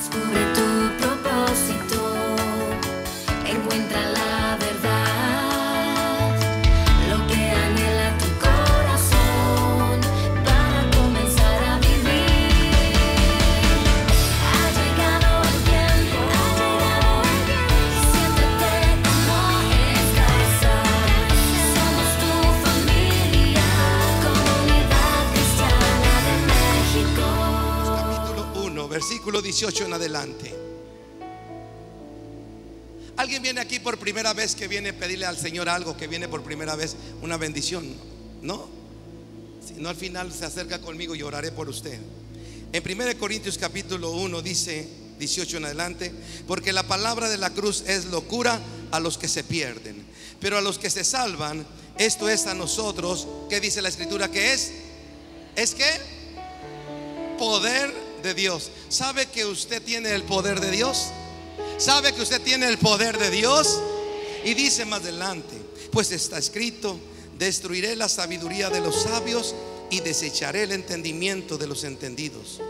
Descubre tu propósito, encuentra la verdad, lo que anhela tu corazón para comenzar a vivir. Ha llegado el tiempo, siéntete como en casa. Somos tu familia, Comunidad Cristiana de México. Capítulo 1, versículo 18 en adelante. ¿Alguien viene aquí por primera vez, que viene a pedirle al Señor algo, que viene por primera vez una bendición? ¿No? Si no, al final se acerca conmigo y oraré por usted. En 1 Corintios capítulo 1 dice, 18 en adelante: porque la palabra de la cruz es locura a los que se pierden, pero a los que se salvan, esto es a nosotros. ¿Qué dice la escritura que es? ¿Es qué? Poder de Dios. ¿Sabe que usted tiene el poder de Dios? ¿Sabe que usted tiene el poder de Dios? Y dice más adelante: pues está escrito, destruiré la sabiduría de los sabios y desecharé el entendimiento de los entendidos.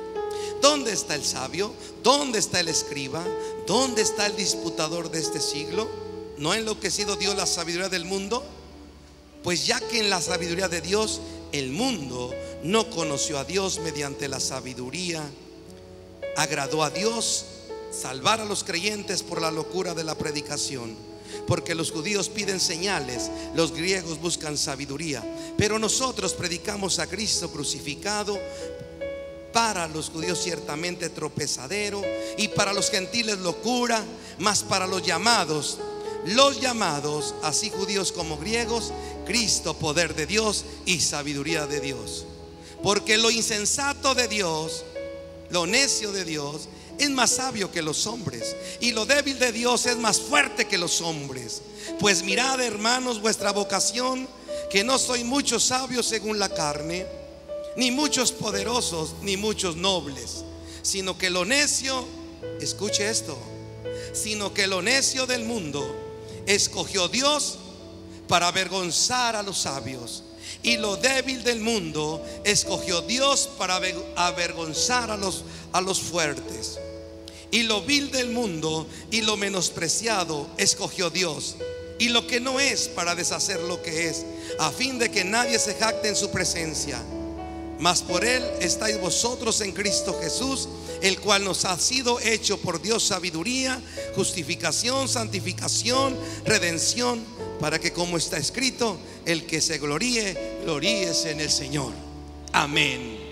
¿Dónde está el sabio? ¿Dónde está el escriba? ¿Dónde está el disputador de este siglo? ¿No ha enloquecido Dios la sabiduría del mundo? Pues ya que en la sabiduría de Dios el mundo no conoció a Dios, mediante la sabiduría agradó a Dios salvar a los creyentes por la locura de la predicación. Porque los judíos piden señales, los griegos buscan sabiduría, pero nosotros predicamos a Cristo crucificado, para los judíos ciertamente tropezadero, y para los gentiles locura, mas para los llamados, así judíos como griegos, Cristo poder de Dios y sabiduría de Dios. Porque lo insensato de Dios, lo necio de Dios, es más sabio que los hombres, y lo débil de Dios es más fuerte que los hombres. Pues mirad, hermanos, vuestra vocación, que no soy muchos sabios según la carne, ni muchos poderosos, ni muchos nobles, sino que lo necio, escuche esto, sino que lo necio del mundo escogió Dios para avergonzar a los sabios, y lo débil del mundo escogió Dios para avergonzar a los fuertes. Y lo vil del mundo y lo menospreciado escogió Dios, y lo que no es, para deshacer lo que es, a fin de que nadie se jacte en su presencia. Mas por él estáis vosotros en Cristo Jesús, el cual nos ha sido hecho por Dios sabiduría, justificación, santificación, redención, para que, como está escrito, el que se gloríe, gloríese en el Señor. Amén.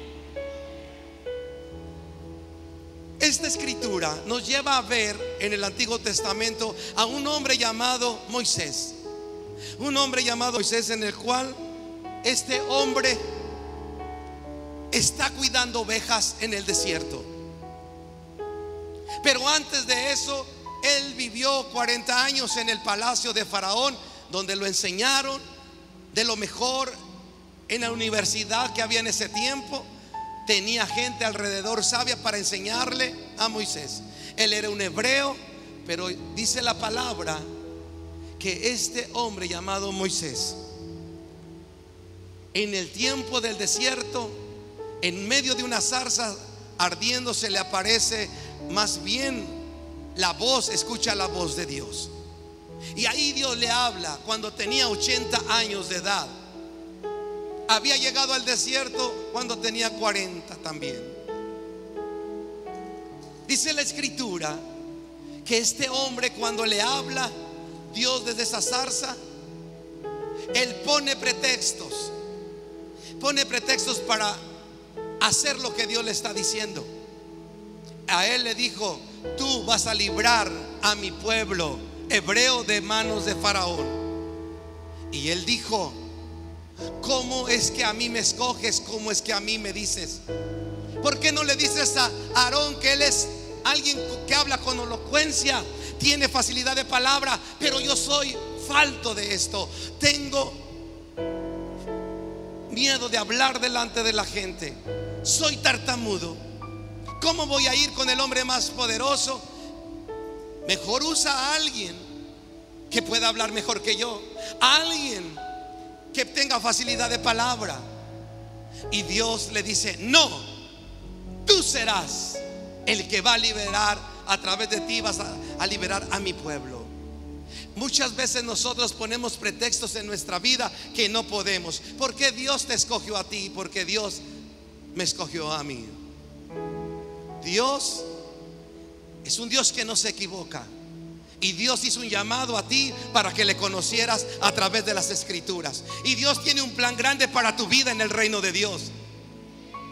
Esta escritura nos lleva a ver en el Antiguo Testamento a un hombre llamado Moisés. Un hombre llamado Moisés, en el cual este hombre está cuidando ovejas en el desierto. Pero antes de eso, él vivió 40 años en el palacio de Faraón, donde lo enseñaron de lo mejor en la universidad que había en ese tiempo. Tenía gente alrededor sabia para enseñarle a Moisés. Él era un hebreo, pero dice la palabra que este hombre llamado Moisés, en el tiempo del desierto, en medio de una zarza ardiendo, se le aparece más bien la voz, escucha la voz de Dios. Y ahí Dios le habla cuando tenía 80 años de edad. Había llegado al desierto cuando tenía 40 también. Dice la escritura que este hombre, cuando le habla Dios desde esa zarza, él pone pretextos para hacer lo que Dios le está diciendo. A él le dijo: tú vas a librar a mi pueblo hebreo de manos de Faraón. Y él dijo: ¿cómo es que a mí me escoges? ¿Cómo es que a mí me dices? ¿Por qué no le dices a Aarón que él es alguien que habla con elocuencia, tiene facilidad de palabra, pero yo soy falto de esto? Tengo miedo de hablar delante de la gente, soy tartamudo. ¿Cómo voy a ir con el hombre más poderoso? Mejor usa a alguien que pueda hablar mejor que yo, a alguien que tenga facilidad de palabra. Y Dios le dice: no, tú serás el que va a liberar a través de ti, vas a liberar a mi pueblo. Muchas veces nosotros ponemos pretextos en nuestra vida que no podemos. Porque Dios te escogió a ti, porque Dios me escogió a mí. Dios es un Dios que no se equivoca. Y Dios hizo un llamado a ti para que le conocieras a través de las Escrituras. Y Dios tiene un plan grande para tu vida en el reino de Dios.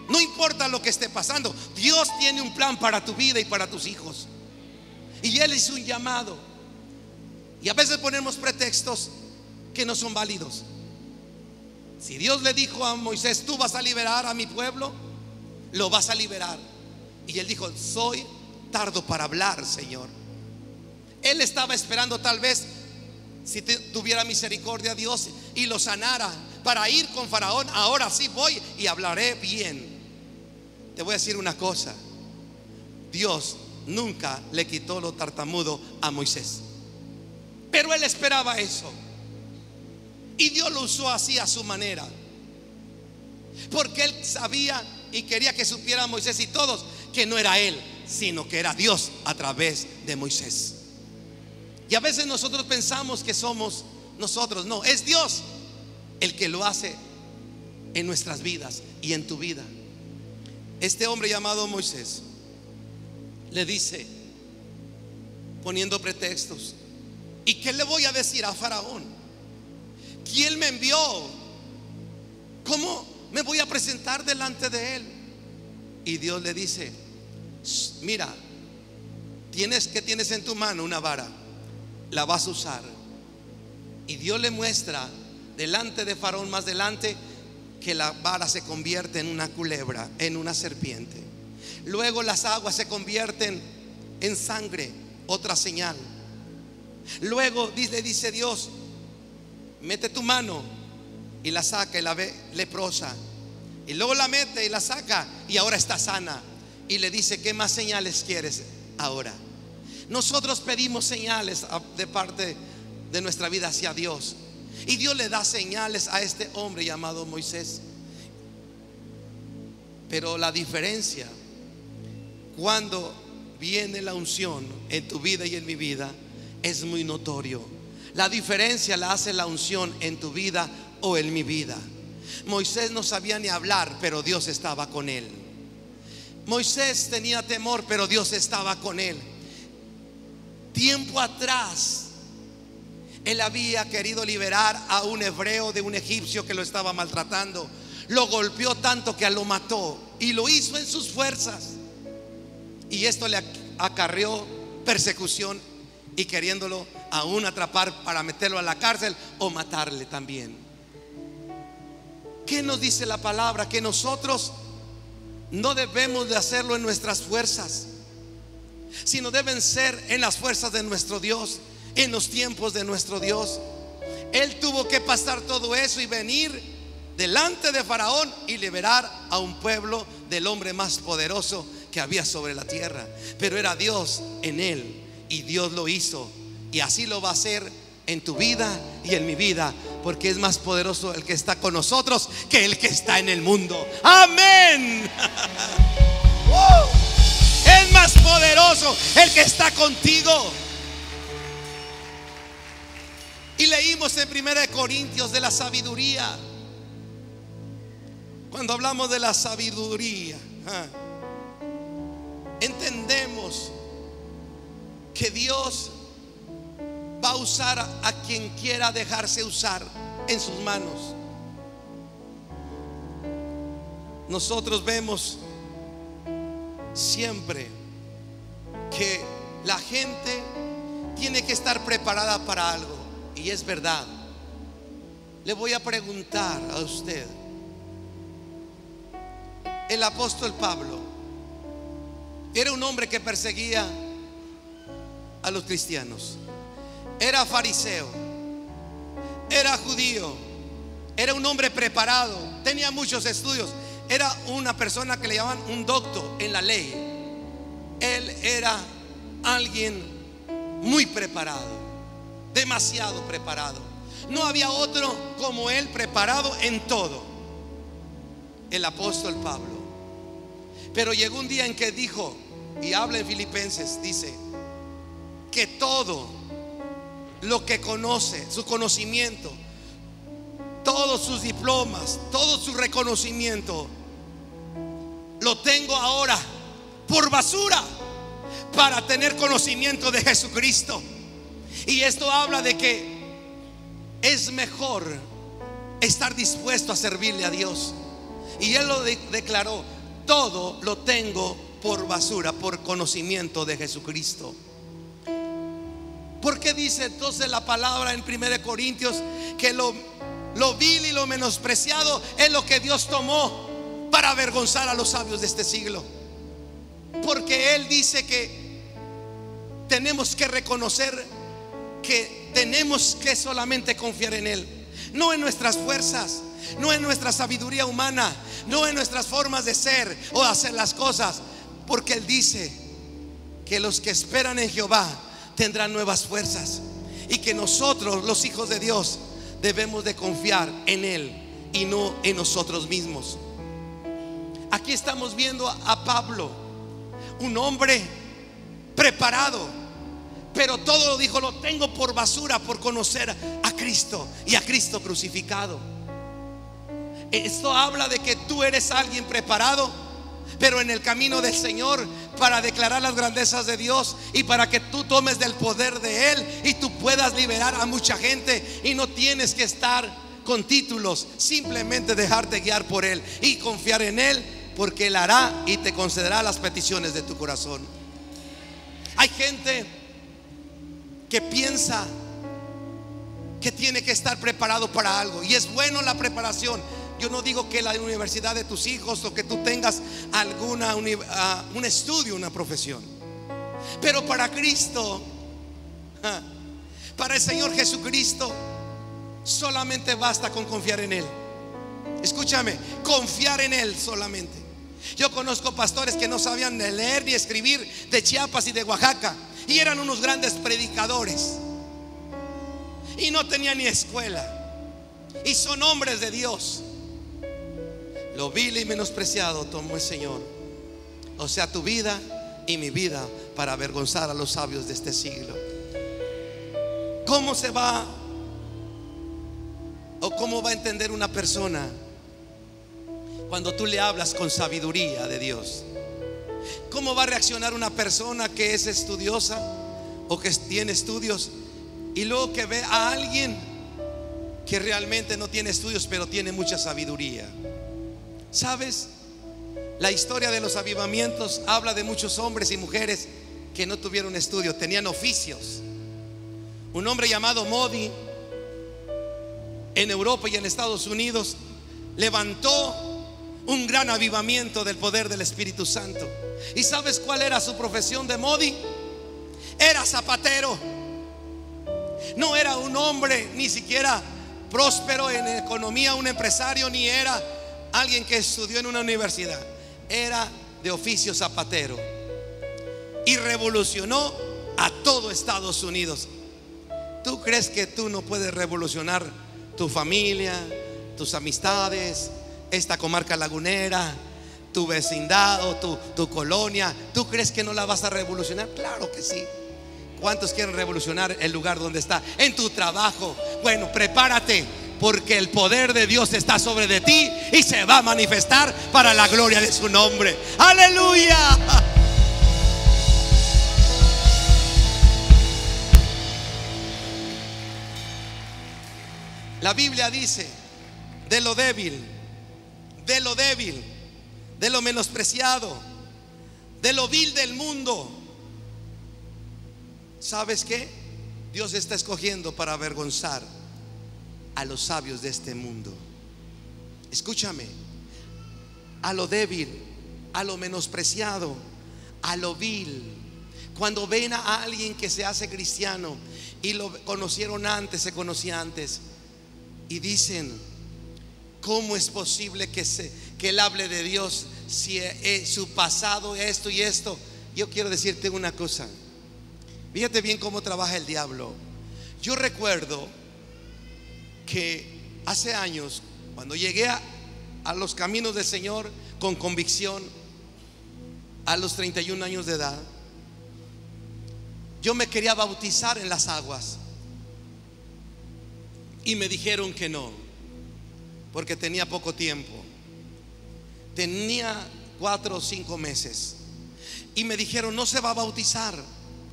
No importa lo que esté pasando, Dios tiene un plan para tu vida y para tus hijos. Y Él hizo un llamado. Y a veces ponemos pretextos que no son válidos. Si Dios le dijo a Moisés: tú vas a liberar a mi pueblo, lo vas a liberar. Y él dijo: soy tardo para hablar, Señor. Él estaba esperando tal vez, si tuviera misericordia Dios y lo sanara, para ir con Faraón. Ahora sí voy y hablaré bien. Te voy a decir una cosa: Dios nunca le quitó lo tartamudo a Moisés, pero él esperaba eso. Y Dios lo usó así, a su manera, porque él sabía y quería que supiera Moisés y todos que no era él, sino que era Dios a través de Moisés. Y a veces nosotros pensamos que somos nosotros. No, es Dios el que lo hace en nuestras vidas y en tu vida. Este hombre llamado Moisés le dice, poniendo pretextos: ¿y qué le voy a decir a Faraón? ¿Quién me envió? ¿Cómo me voy a presentar delante de él? Y Dios le dice: mira, tienes en tu mano una vara, la vas a usar. Y Dios le muestra delante de Faraón, más adelante, que la vara se convierte en una culebra, en una serpiente. Luego las aguas se convierten en sangre, otra señal. Luego le dice Dios: mete tu mano, y la saca y la ve leprosa. Y luego la mete y la saca y ahora está sana. Y le dice: ¿qué más señales quieres ahora? Nosotros pedimos señales de parte de nuestra vida hacia Dios, y Dios le da señales a este hombre llamado Moisés. Pero la diferencia, cuando viene la unción en tu vida y en mi vida, es muy notorio. La diferencia la hace la unción en tu vida o en mi vida. Moisés no sabía ni hablar, pero Dios estaba con él. Moisés tenía temor, pero Dios estaba con él. Tiempo atrás, él había querido liberar a un hebreo de un egipcio que lo estaba maltratando. Lo golpeó tanto que lo mató, y lo hizo en sus fuerzas. Y esto le acarreó persecución, y queriéndolo aún atrapar para meterlo a la cárcel o matarle también. ¿Qué nos dice la palabra? Que nosotros no debemos de hacerlo en nuestras fuerzas, sino deben ser en las fuerzas de nuestro Dios, en los tiempos de nuestro Dios. Él tuvo que pasar todo eso y venir delante de Faraón y liberar a un pueblo del hombre más poderoso que había sobre la tierra. Pero era Dios en él, y Dios lo hizo, y así lo va a hacer en tu vida y en mi vida, porque es más poderoso el que está con nosotros que el que está en el mundo. Amén. Es más poderoso el que está contigo. Y leímos en 1 Corintios de la sabiduría. Cuando hablamos de la sabiduría, entendemos que Dios va a usar a quien quiera dejarse usar en sus manos. Nosotros vemos siempre que la gente tiene que estar preparada para algo, y es verdad. Le voy a preguntar a usted: el apóstol Pablo era un hombre que perseguía a los cristianos, era fariseo, era judío, era un hombre preparado, tenía muchos estudios, era una persona que le llamaban un doctor en la ley. Él era alguien muy preparado, demasiado preparado. No había otro como él, preparado en todo, el apóstol Pablo. Pero llegó un día en que dijo: y habla en Filipenses, dice que todo lo que conoce, su conocimiento, todos sus diplomas, todo su reconocimiento, lo tengo ahora por basura para tener conocimiento de Jesucristo. Y esto habla de que es mejor estar dispuesto a servirle a Dios. Y él lo declaró: todo lo tengo por basura, por conocimiento de Jesucristo. ¿Por qué dice entonces la palabra en 1 Corintios que lo vil y lo menospreciado es lo que Dios tomó para avergonzar a los sabios de este siglo? Porque Él dice que tenemos que reconocer que tenemos que solamente confiar en Él, no en nuestras fuerzas, no en nuestra sabiduría humana, no en nuestras formas de ser o hacer las cosas. Porque Él dice que los que esperan en Jehová tendrán nuevas fuerzas, y que nosotros, los hijos de Dios, debemos de confiar en Él y no en nosotros mismos. Aquí estamos viendo a Pablo, un hombre preparado, pero todo lo dijo: lo tengo por basura por conocer a Cristo y a Cristo crucificado. Esto habla de que tú eres alguien preparado, pero en el camino del Señor, para declarar las grandezas de Dios y para que tú tomes del poder de Él y tú puedas liberar a mucha gente. Y no tienes que estar con títulos, simplemente dejarte guiar por Él y confiar en Él, porque Él hará y te concederá las peticiones de tu corazón. Hay gente que piensa que tiene que estar preparado para algo, y es bueno la preparación. Yo no digo que la universidad de tus hijos o que tú tengas un estudio, una profesión, pero para Cristo, para el Señor Jesucristo, solamente basta con confiar en Él. Escúchame, confiar en Él solamente. Yo conozco pastores que no sabían ni leer ni escribir, de Chiapas y de Oaxaca, y eran unos grandes predicadores y no tenían ni escuela, y son hombres de Dios. Lo vil y menospreciado tomó el Señor, o sea, tu vida y mi vida, para avergonzar a los sabios de este siglo. ¿Cómo se va o cómo va a entender una persona cuando tú le hablas con sabiduría de Dios? ¿Cómo va a reaccionar una persona que es estudiosa o que tiene estudios y luego que ve a alguien que realmente no tiene estudios pero tiene mucha sabiduría? ¿Sabes? La historia de los avivamientos habla de muchos hombres y mujeres que no tuvieron estudio, tenían oficios. Un hombre llamado Moody, en Europa y en Estados Unidos, levantó un gran avivamiento del poder del Espíritu Santo. ¿Y sabes cuál era su profesión de Moody? Era zapatero. No era un hombre ni siquiera próspero en economía, un empresario, ni era alguien que estudió en una universidad. Era de oficio zapatero, y revolucionó a todo Estados Unidos. ¿Tú crees que tú no puedes revolucionar tu familia, tus amistades, esta comarca lagunera, tu vecindad o tu colonia? ¿Tú crees que no la vas a revolucionar? Claro que sí. ¿Cuántos quieren revolucionar el lugar donde está? En tu trabajo. Bueno, prepárate, porque el poder de Dios está sobre de ti y se va a manifestar para la gloria de su nombre. ¡Aleluya! La Biblia dice: de lo débil, de lo débil, de lo menospreciado, de lo vil del mundo. ¿Sabes qué? Dios está escogiendo para avergonzar a los sabios de este mundo. Escúchame, a lo débil, a lo menospreciado, a lo vil. Cuando ven a alguien que se hace cristiano y lo conocieron antes, se conocía antes, y dicen: ¿cómo es posible que él hable de Dios si su pasado esto y esto? Yo quiero decirte una cosa. Fíjate bien cómo trabaja el diablo. Yo recuerdo que hace años, cuando llegué a los caminos del Señor con convicción, a los 31 años de edad, yo me quería bautizar en las aguas y me dijeron que no, porque tenía poco tiempo. Tenía 4 o 5 meses y me dijeron: no se va a bautizar.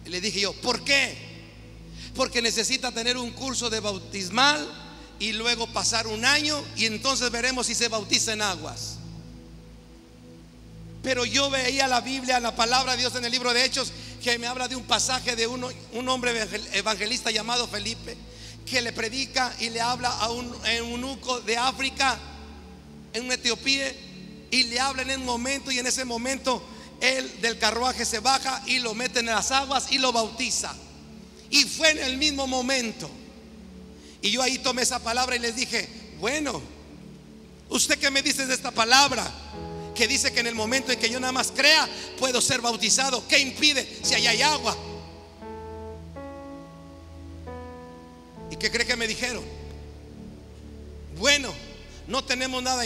Y le dije yo: ¿por qué? Porque necesita tener un curso de bautismal y luego pasar un año y entonces veremos si se bautiza en aguas. Pero yo veía la Biblia, la palabra de Dios en el libro de Hechos, que me habla de un pasaje de un hombre evangelista llamado Felipe, que le predica y le habla a un eunuco de África, en una Etiopía, y le habla en un momento, y en ese momento él del carruaje se baja y lo mete en las aguas y lo bautiza. Y fue en el mismo momento. Y yo ahí tomé esa palabra y les dije: bueno, ¿usted qué me dice de esta palabra? Que dice que en el momento en que yo nada más crea, puedo ser bautizado. ¿Qué impide si allá hay agua? ¿Y qué cree que me dijeron? Bueno, no tenemos nada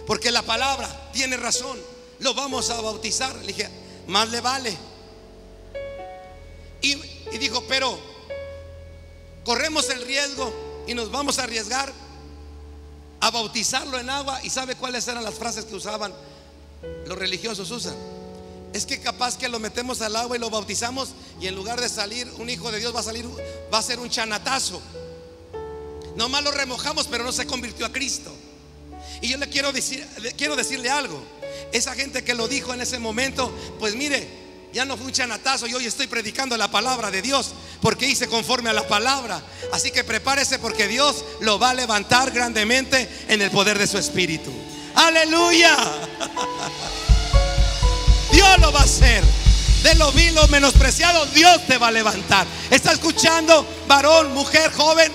porque la palabra tiene razón, lo vamos a bautizar. Le dije: más le vale. Y dijo: pero corremos el riesgo y nos vamos a arriesgar a bautizarlo en agua. ¿Y sabe cuáles eran las frases que usaban los religiosos? Usan: es que capaz que lo metemos al agua y lo bautizamos, y en lugar de salir un hijo de Dios, va a ser un chanatazo. Nomás lo remojamos, pero no se convirtió a Cristo. Y yo quiero decirle algo. Esa gente que lo dijo en ese momento, pues mire, ya no fue un chanatazo. Y hoy estoy predicando la palabra de Dios, porque hice conforme a la palabra. Así que prepárese, porque Dios lo va a levantar grandemente en el poder de su espíritu. ¡Aleluya! Dios lo va a hacer. De lo vil, lo menospreciado, Dios te va a levantar. ¿Está escuchando, varón, mujer, joven?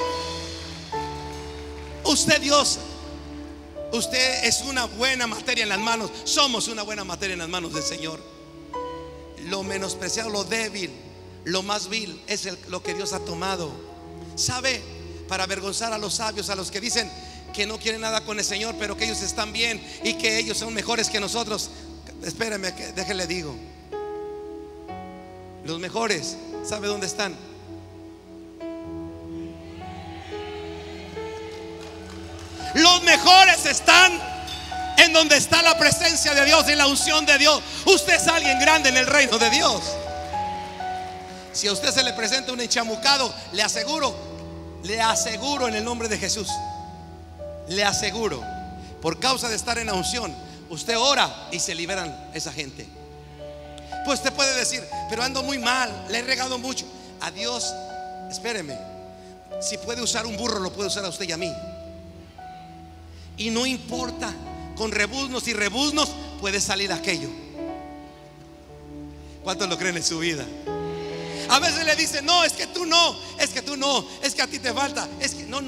Usted es una buena materia en las manos. Somos una buena materia en las manos del Señor. Lo menospreciado, lo débil, lo más vil es lo que Dios ha tomado. ¿Sabe? Para avergonzar a los sabios, a los que dicen que no quieren nada con el Señor, pero que ellos están bien y que ellos son mejores que nosotros. Espéreme, déjele digo. Los mejores, ¿sabe dónde están? Los mejores están en donde está la presencia de Dios y la unción de Dios. Usted es alguien grande en el reino de Dios. Si a usted se le presenta un enchamucado, le aseguro en el nombre de Jesús, le aseguro, por causa de estar en la unción, usted ora y se liberan esa gente. Pues usted puede decir: pero ando muy mal, le he regado mucho. A Dios, espéreme, si puede usar un burro, lo puede usar a usted y a mí. Y no importa, con rebuznos y rebuznos puede salir aquello. ¿Cuántos lo creen en su vida? A veces le dicen: no, es que tú no, es que tú no, es que a ti te falta, es que no.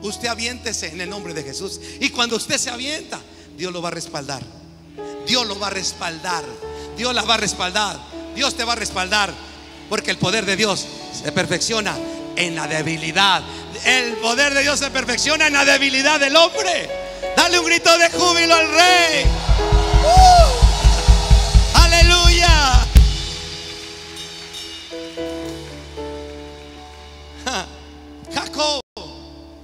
Usted aviéntese en el nombre de Jesús. Y cuando usted se avienta, Dios lo va a respaldar. Dios lo va a respaldar. Dios la va a respaldar. Dios te va a respaldar, porque el poder de Dios se perfecciona en la debilidad. El poder de Dios se perfecciona en la debilidad del hombre. Dale un grito de júbilo al Rey. Aleluya. Jacob,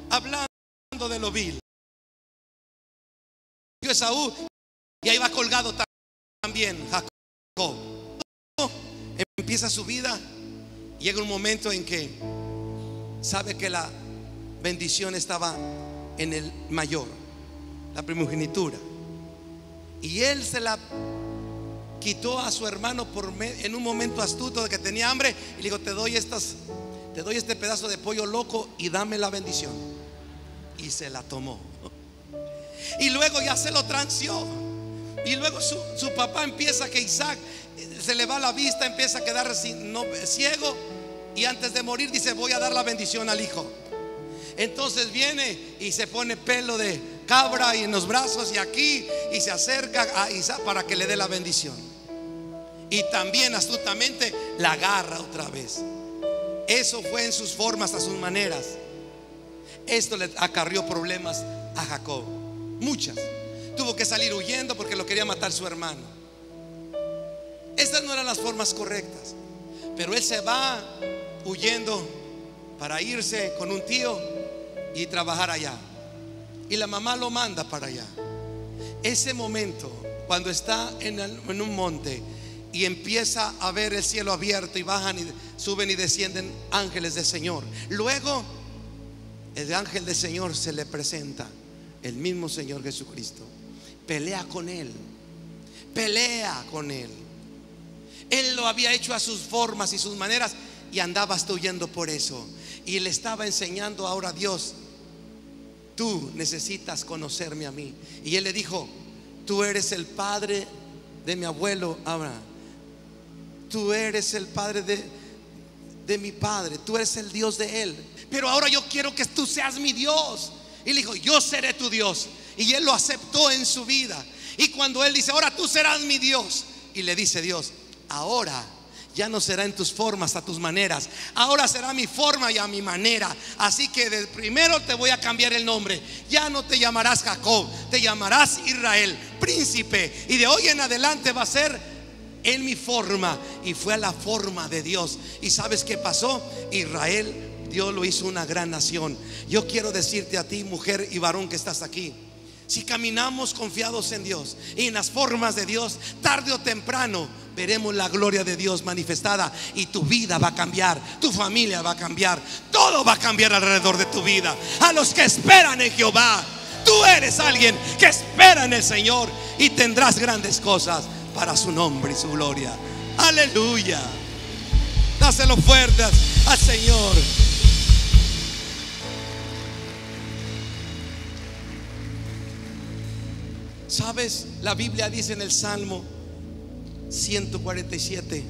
hablando de lo vil, Esaú, y ahí va colgado también Jacob. Empieza su vida. Llega un momento en que sabe que la bendición estaba en el mayor, la primogenitura, y él se la quitó a su hermano en un momento astuto de que tenía hambre, y le dijo: te doy este pedazo de pollo loco y dame la bendición. Y se la tomó. Y luego ya se lo transió. Y luego su papá empieza, que Isaac se le va la vista, empieza a quedar ciego, y antes de morir dice: voy a dar la bendición al hijo. Entonces viene y se pone pelo de cabra y en los brazos y aquí, y se acerca a Isaac para que le dé la bendición. Y también astutamente la agarra otra vez. Eso fue en sus formas, a sus maneras. Esto le acarrió problemas a Jacob, muchas. Tuvo que salir huyendo porque lo quería matar su hermano. Estas no eran las formas correctas. Pero él se va huyendo para irse con un tío y trabajar allá. Y la mamá lo manda para allá. Ese momento, cuando está en un monte y empieza a ver el cielo abierto y bajan y suben y descienden ángeles del Señor. Luego el ángel del Señor se le presenta, el mismo Señor Jesucristo. Pelea con él. Pelea con él. Él lo había hecho a sus formas y sus maneras y andaba hasta huyendo por eso. Y le estaba enseñando ahora a Dios: tú necesitas conocerme a mí. Y él le dijo: tú eres el padre de mi abuelo Abraham. Tú eres el padre de mi padre. Tú eres el Dios de él. Pero ahora yo quiero que tú seas mi Dios. Y le dijo: yo seré tu Dios. Y él lo aceptó en su vida. Y cuando él dice: ahora tú serás mi Dios, y le dice Dios: ahora ya no será en tus formas, a tus maneras. Ahora será mi forma y a mi manera. Así que de primero te voy a cambiar el nombre. Ya no te llamarás Jacob, te llamarás Israel, príncipe. Y de hoy en adelante va a ser en mi forma. Y fue a la forma de Dios. ¿Y sabes qué pasó? Israel, Dios lo hizo una gran nación. Yo quiero decirte a ti, mujer y varón que estás aquí: si caminamos confiados en Dios y en las formas de Dios, tarde o temprano veremos la gloria de Dios manifestada. Y tu vida va a cambiar, tu familia va a cambiar, todo va a cambiar alrededor de tu vida. A los que esperan en Jehová, tú eres alguien que espera en el Señor y tendrás grandes cosas para su nombre y su gloria. Aleluya. Dáselo fuerte al Señor. ¿Sabes? La Biblia dice en el Salmo 147: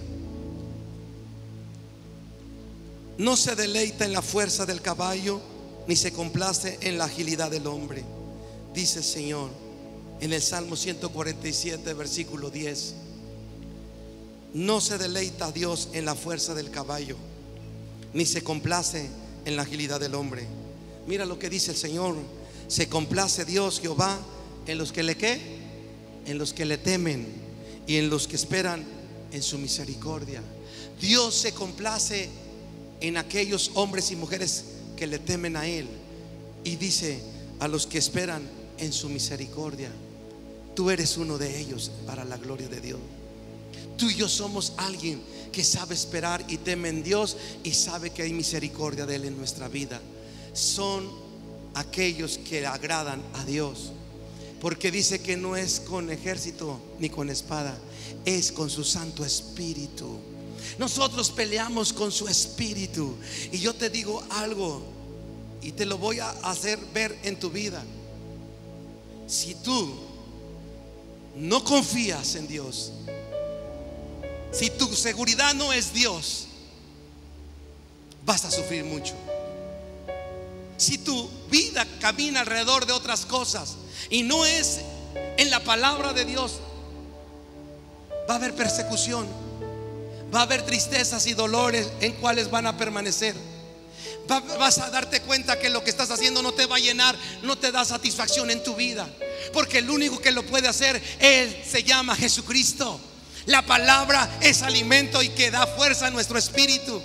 no se deleita en la fuerza del caballo, ni se complace en la agilidad del hombre. Dice el Señor en el Salmo 147, versículo 10: no se deleita Dios en la fuerza del caballo, ni se complace en la agilidad del hombre. Mira lo que dice el Señor: se complace Dios Jehová en los que le ¿qué? En los que le temen y en los que esperan en su misericordia. Dios se complace en aquellos hombres y mujeres que le temen a Él. Y dice: a los que esperan en su misericordia. Tú eres uno de ellos para la gloria de Dios. Tú y yo somos alguien que sabe esperar y teme en Dios y sabe que hay misericordia de Él en nuestra vida. Son aquellos que agradan a Dios. Porque dice que no es con ejército ni con espada, es con su Santo Espíritu. Nosotros peleamos con su Espíritu. Y yo te digo algo, y te lo voy a hacer ver en tu vida. Si tú no confías en Dios, si tu seguridad no es Dios, vas a sufrir mucho. Si tu vida camina alrededor de otras cosas y no es en la palabra de Dios, va a haber persecución, va a haber tristezas y dolores en cuales van a permanecer. Vas a darte cuenta que lo que estás haciendo no te va a llenar, no te da satisfacción en tu vida, porque el único que lo puede hacer, Él se llama Jesucristo. La palabra es alimento y que da fuerza a nuestro espíritu.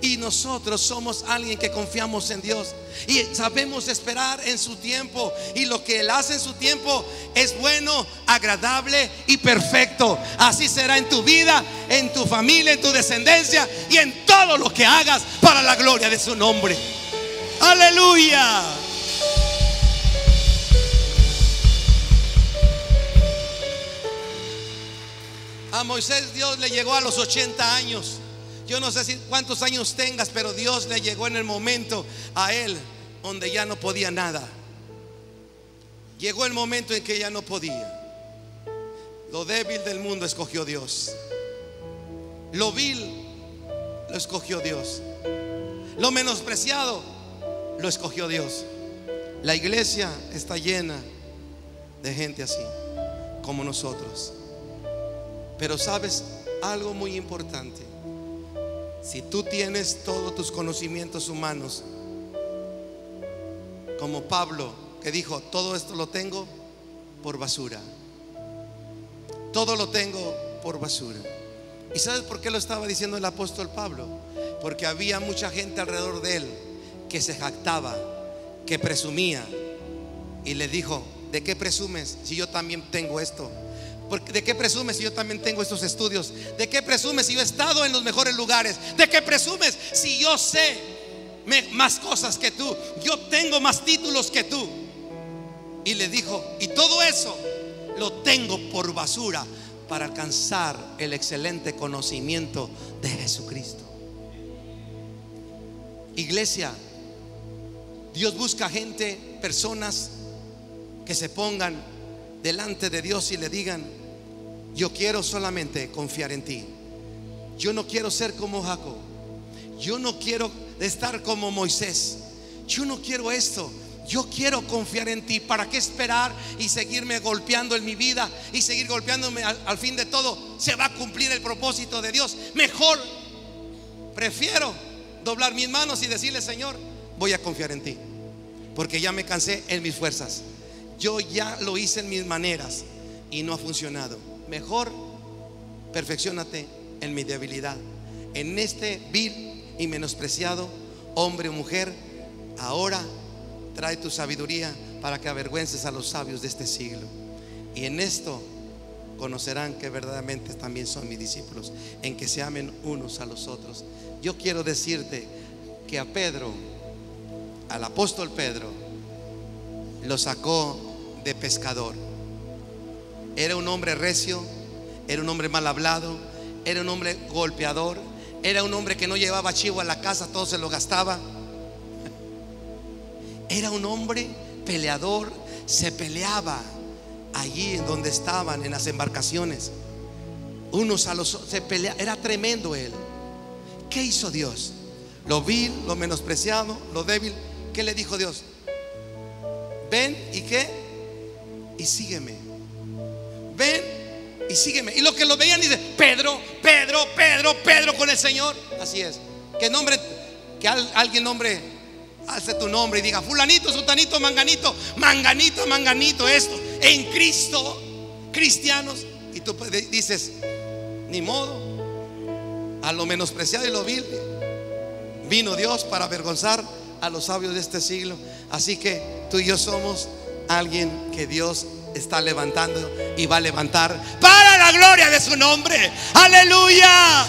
Y nosotros somos alguien que confiamos en Dios y sabemos esperar en su tiempo. Y lo que Él hace en su tiempo es bueno, agradable y perfecto. Así será en tu vida, en tu familia, en tu descendencia y en todo lo que hagas para la gloria de su nombre. Aleluya. A Moisés Dios le llegó a los 80 años. Yo no sé cuántos años tengas, pero Dios le llegó en el momento a él donde ya no podía nada. Llegó el momento en que ya no podía. Lo débil del mundo escogió Dios. Lo vil lo escogió Dios. Lo menospreciado lo escogió Dios. La iglesia está llena de gente así como nosotros. Pero sabes algo muy importante: si tú tienes todos tus conocimientos humanos, como Pablo, que dijo: todo esto lo tengo por basura, todo lo tengo por basura. ¿Y sabes por qué lo estaba diciendo el apóstol Pablo? Porque había mucha gente alrededor de él que se jactaba, que presumía. Y le dijo: ¿de qué presumes si yo también tengo esto? ¿De qué presumes si yo también tengo estos estudios? ¿De qué presumes si yo he estado en los mejores lugares? ¿De qué presumes si yo sé más cosas que tú? Yo tengo más títulos que tú. Y le dijo: y todo eso lo tengo por basura para alcanzar el excelente conocimiento de Jesucristo. Iglesia, Dios busca gente, personas que se pongan delante de Dios y le digan: yo quiero solamente confiar en ti. Yo no quiero ser como Jacob. Yo no quiero estar como Moisés. Yo no quiero esto. Yo quiero confiar en ti. ¿Para qué esperar y seguirme golpeando en mi vida y seguir golpeándome? Al fin de todo se va a cumplir el propósito de Dios. Mejor prefiero doblar mis manos y decirle: Señor, voy a confiar en ti, porque ya me cansé en mis fuerzas. Yo ya lo hice en mis maneras y no ha funcionado. Mejor perfecciónate en mi debilidad. En este vil y menospreciado hombre o mujer, ahora trae tu sabiduría para que avergüences a los sabios de este siglo. Y en esto conocerán que verdaderamente también son mis discípulos, en que se amen unos a los otros. Yo quiero decirte que a Pedro, al apóstol Pedro, lo sacó de pescador. Era un hombre recio, era un hombre mal hablado, era un hombre golpeador, era un hombre que no llevaba chivo a la casa, todo se lo gastaba. Era un hombre peleador, se peleaba allí en donde estaban, en las embarcaciones, unos a los otros, se peleaba, era tremendo él. ¿Qué hizo Dios? Lo vil, lo menospreciado, lo débil. ¿Qué le dijo Dios? Ven y qué, y sígueme. Ven y sígueme. Y los que lo veían dicen: Pedro, Pedro, Pedro, Pedro con el Señor. Así es. Que nombre, que alguien nombre, alce tu nombre y diga: fulanito, sutanito, manganito, manganito, manganito, esto en Cristo, cristianos. Y tú dices: ni modo, a lo menospreciado y lo vil vino Dios para avergonzar a los sabios de este siglo. Así que tú y yo somos alguien que Dios está levantando y va a levantar para la gloria de su nombre. Aleluya.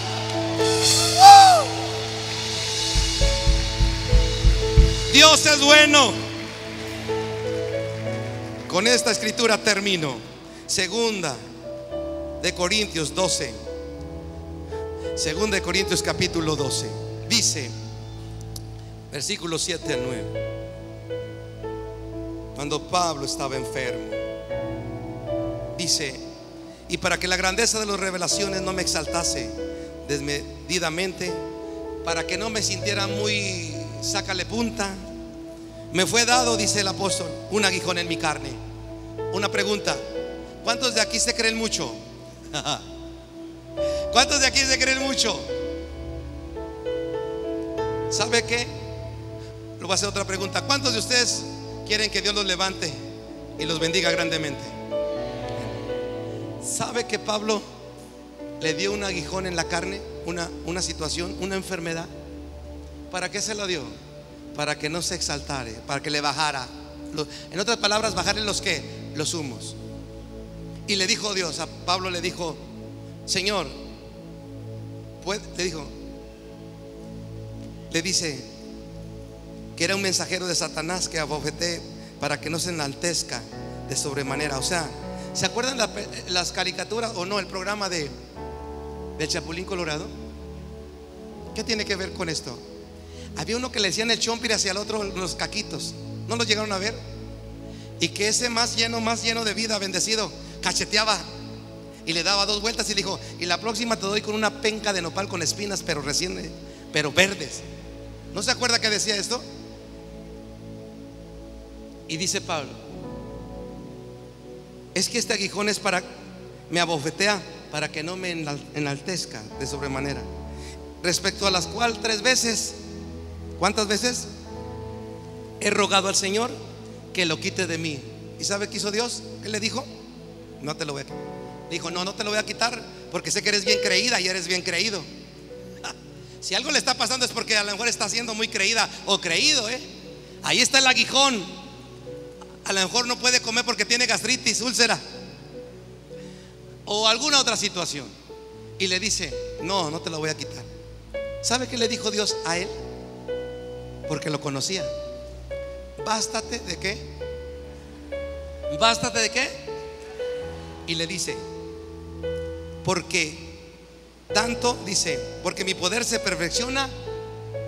Dios es bueno. Con esta escritura termino. Segunda de Corintios 12. Segunda de Corintios capítulo 12. Dice, versículos 7 al 9. Cuando Pablo estaba enfermo, dice: y para que la grandeza de las revelaciones no me exaltase desmedidamente, para que no me sintiera muy sácale punta, me fue dado, dice el apóstol, un aguijón en mi carne. Una pregunta: ¿cuántos de aquí se creen mucho? ¿Cuántos de aquí se creen mucho? ¿Sabe qué? Le voy a hacer otra pregunta. ¿Cuántos de ustedes quieren que Dios los levante y los bendiga grandemente? ¿Sabe que Pablo le dio un aguijón en la carne? Una situación, una enfermedad. ¿Para qué se lo dio? Para que no se exaltare, para que le bajara. En otras palabras, bajarle los que, los humos. Y le dijo Dios, a Pablo le dijo: Señor, le dice que era un mensajero de Satanás que abofeté para que no se enaltezca de sobremanera. O sea, ¿se acuerdan las caricaturas o no? El programa del Chapulín Colorado. ¿Qué tiene que ver con esto? Había uno que le decían el chompir, hacia el otro los caquitos. ¿No los llegaron a ver? Y que ese más lleno de vida, bendecido, cacheteaba y le daba 2 vueltas y le dijo: y la próxima te doy con una penca de nopal con espinas, pero verdes. ¿No se acuerda que decía esto? Y dice Pablo: es que este aguijón es para, me abofetea para que no me enaltezca de sobremanera, respecto a las cuales 3 veces, ¿cuántas veces? He rogado al Señor que lo quite de mí. ¿Y sabe qué hizo Dios? ¿Qué le dijo? No te lo voy a quitar. Dijo: no te lo voy a quitar porque sé que eres bien creída y eres bien creído. Si algo le está pasando es porque a lo mejor está siendo muy creída o creído, Ahí está el aguijón. A lo mejor no puede comer porque tiene gastritis, úlcera o alguna otra situación. Y le dice: no, no te lo voy a quitar. ¿Sabe qué le dijo Dios a él? Porque lo conocía. Bástate de qué. Bástate de qué. Y le dice: porque tanto, dice, porque mi poder se perfecciona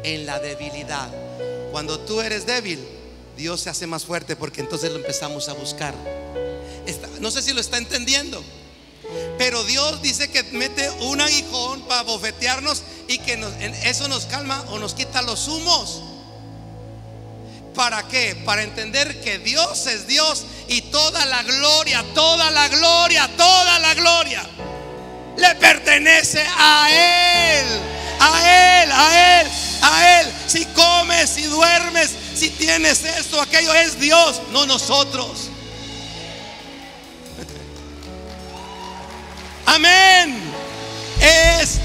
en la debilidad. Cuando tú eres débil, Dios se hace más fuerte, porque entonces lo empezamos a buscar. No sé si lo está entendiendo, pero Dios dice que mete un aguijón para bofetearnos y que eso nos calma o nos quita los humos. ¿Para qué? Para entender que Dios es Dios y toda la gloria, toda la gloria, toda la gloria le pertenece a Él, a Él, a Él, a Él. Si comes, si duermes, si tienes esto, aquello, es Dios, no nosotros. Amén. Es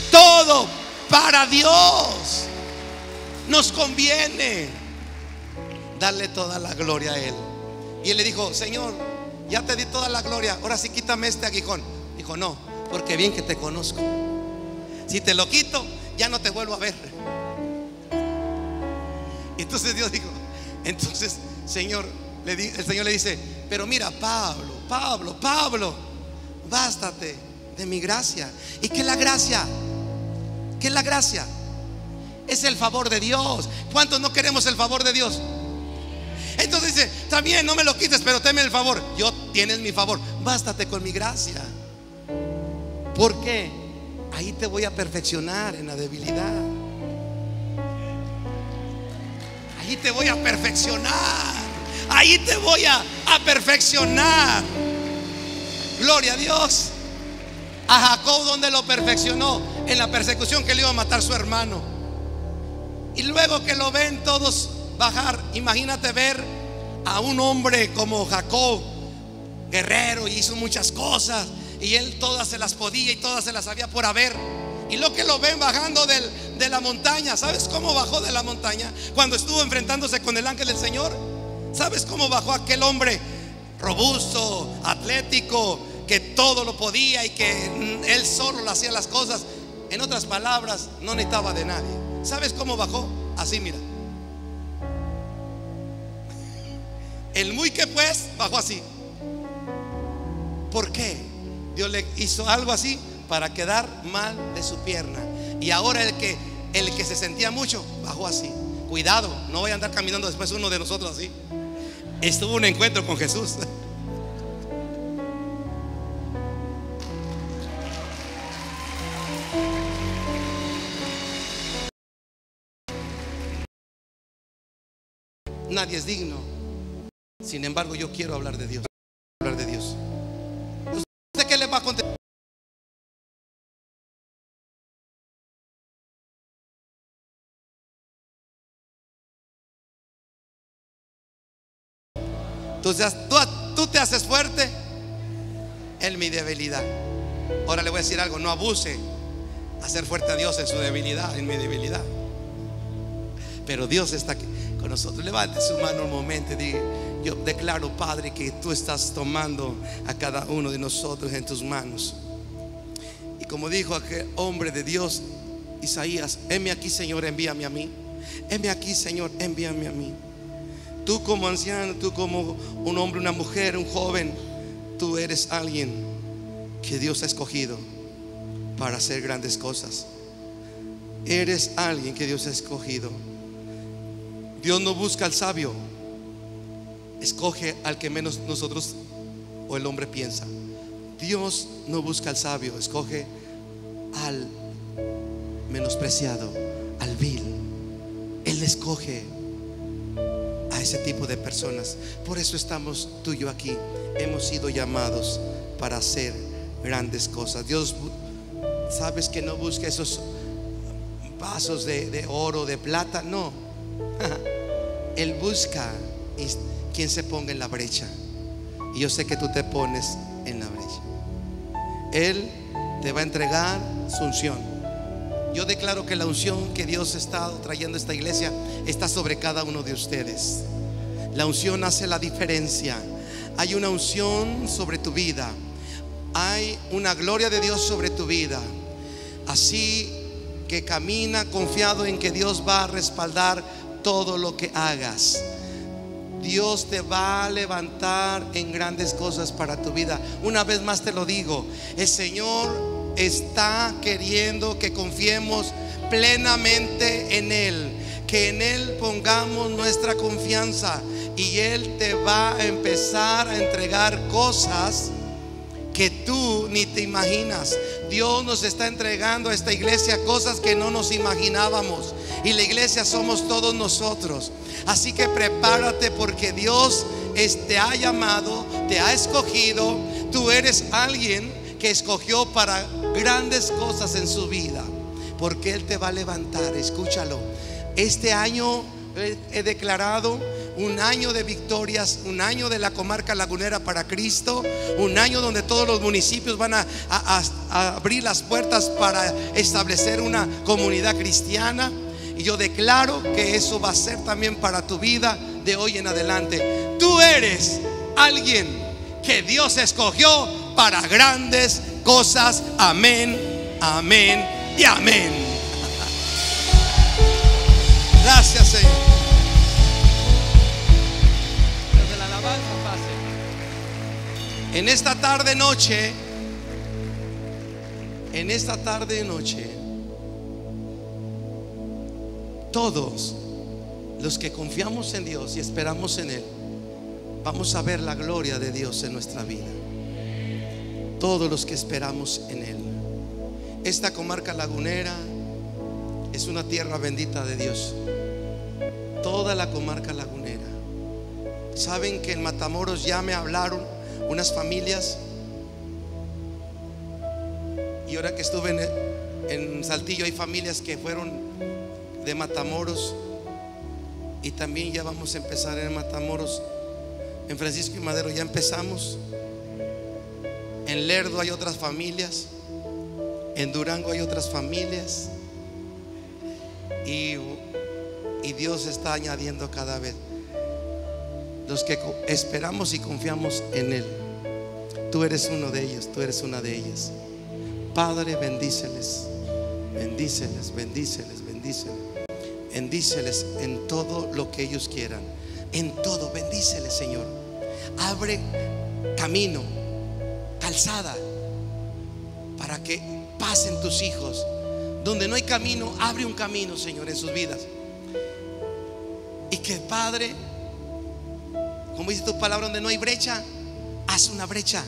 todo para Dios. Nos conviene darle toda la gloria a Él. Y él le dijo: Señor, ya te di toda la gloria, ahora sí quítame este aguijón. Dijo: no, porque bien que te conozco. Si te lo quito, ya no te vuelvo a ver. Entonces Dios dijo: entonces, Señor, el Señor le dice: pero mira, Pablo, bástate de mi gracia. ¿Y qué es la gracia? ¿Qué es la gracia? Es el favor de Dios. ¿Cuántos no queremos el favor de Dios? Entonces dice: está bien, no me lo quites, pero tenme el favor. Yo tienes mi favor, bástate con mi gracia. ¿Por qué? Ahí te voy a perfeccionar en la debilidad. Ahí te voy a perfeccionar. Ahí te voy a perfeccionar. Gloria a Dios. A Jacob, ¿dónde lo perfeccionó? En la persecución que le iba a matar su hermano. Y luego que lo ven todos bajar, imagínate ver a un hombre como Jacob, guerrero, y hizo muchas cosas, y él todas se las podía y todas se las sabía por haber. Y lo que lo ven bajando de la montaña. ¿Sabes cómo bajó de la montaña? Cuando estuvo enfrentándose con el ángel del Señor. ¿Sabes cómo bajó aquel hombre robusto, atlético, que todo lo podía y que él solo hacía las cosas? En otras palabras, no necesitaba de nadie. ¿Sabes cómo bajó? Así, mira. El muy que pues bajó así. ¿Por qué? Dios le hizo algo así para quedar mal de su pierna. Y ahora el que se sentía mucho bajó así. Cuidado, no vaya a andar caminando después uno de nosotros así. Estuvo un encuentro con Jesús. Nadie es digno. Sin embargo, yo quiero hablar de Dios. Hablar de Dios. ¿Usted qué le va a contestar? Entonces tú te haces fuerte en mi debilidad. Ahora le voy a decir algo: no abuse hacer fuerte a Dios en su debilidad, en mi debilidad. Pero Dios está aquí con nosotros. Levante su mano un momento y diga: yo declaro, Padre, que tú estás tomando a cada uno de nosotros en tus manos. Y como dijo aquel hombre de Dios, Isaías: heme aquí, Señor, envíame a mí. Heme aquí, Señor, envíame a mí. Tú como anciano, tú como un hombre, una mujer, un joven, tú eres alguien que Dios ha escogido para hacer grandes cosas. Eres alguien que Dios ha escogido. Dios no busca al sabio, escoge al que menos nosotros o el hombre piensa. Dios no busca al sabio, escoge al menospreciado, al vil. Él escoge a ese tipo de personas. Por eso estamos tú y yo aquí. Hemos sido llamados para hacer grandes cosas. Dios, sabes que no busca esos vasos de oro, de plata. No. Él busca quien se ponga en la brecha. Y yo sé que tú te pones en la brecha. Él te va a entregar su unción. Yo declaro que la unción que Dios está trayendo a esta iglesia está sobre cada uno de ustedes. La unción hace la diferencia. Hay una unción sobre tu vida. Hay una gloria de Dios sobre tu vida. Así que camina confiado en que Dios va a respaldar todo lo que hagas. Dios te va a levantar en grandes cosas para tu vida. Una vez más te lo digo, el Señor está queriendo que confiemos plenamente en Él, que en Él pongamos nuestra confianza, y Él te va a empezar a entregar cosas que tú ni te imaginas. Dios nos está entregando a esta iglesia cosas que no nos imaginábamos, y la iglesia somos todos nosotros. Así que prepárate, porque Dios te ha llamado, te ha escogido. Tú eres alguien que escogió para grandes cosas en su vida, porque Él te va a levantar. Escúchalo, este año he declarado un año de victorias, un año de la comarca lagunera para Cristo, un año donde todos los municipios van a abrir las puertas para establecer una comunidad cristiana. Y yo declaro que eso va a ser también para tu vida de hoy en adelante. Tú eres alguien que Dios escogió para grandes cosas. Amén, amén y amén. Gracias, Señor. Desde la alabanza pase. En esta tarde noche, todos los que confiamos en Dios y esperamos en Él, vamos a ver la gloria de Dios en nuestra vida. Todos los que esperamos en Él. Esta comarca lagunera es una tierra bendita de Dios. Toda la comarca lagunera. Saben que en Matamoros ya me hablaron unas familias, y ahora que estuve en Saltillo hay familias que fueron de Matamoros, y también ya vamos a empezar en Matamoros. En Francisco y Madero ya empezamos. En Lerdo hay otras familias. En Durango hay otras familias. Y Dios está añadiendo cada vez los que esperamos y confiamos en Él. Tú eres uno de ellos, tú eres una de ellas. Padre, bendíceles, bendíceles, bendíceles, bendíceles. Bendíceles en todo lo que ellos quieran. En todo, bendíceles, Señor. Abre camino, calzada, para que pasen tus hijos. Donde no hay camino, abre un camino, Señor, en sus vidas. Y que, Padre, como dice tu palabra, donde no hay brecha, haz una brecha.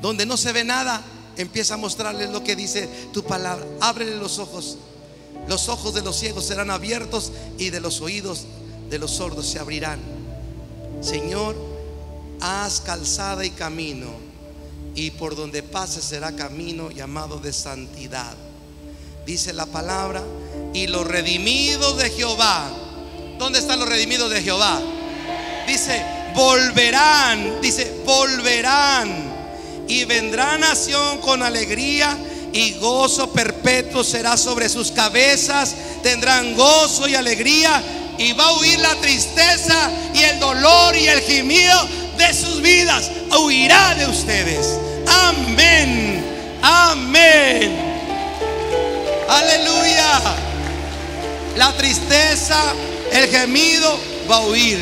Donde no se ve nada, empieza a mostrarles lo que dice tu palabra. Ábrele los ojos. Los ojos de los ciegos serán abiertos, y de los oídos de los sordos se abrirán. Señor, haz calzada y camino, y por donde pase será camino llamado de santidad. Dice la palabra: y los redimidos de Jehová. ¿Dónde están los redimidos de Jehová? Dice: volverán. Dice: volverán, y vendrá nación con alegría, y gozo perpetuo será sobre sus cabezas. Tendrán gozo y alegría, y va a huir la tristeza y el dolor y el gemido de sus vidas. Huirá de ustedes. Amén, amén, aleluya. La tristeza, el gemido va a huir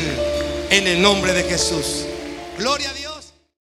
en el nombre de Jesús. Gloria a Dios.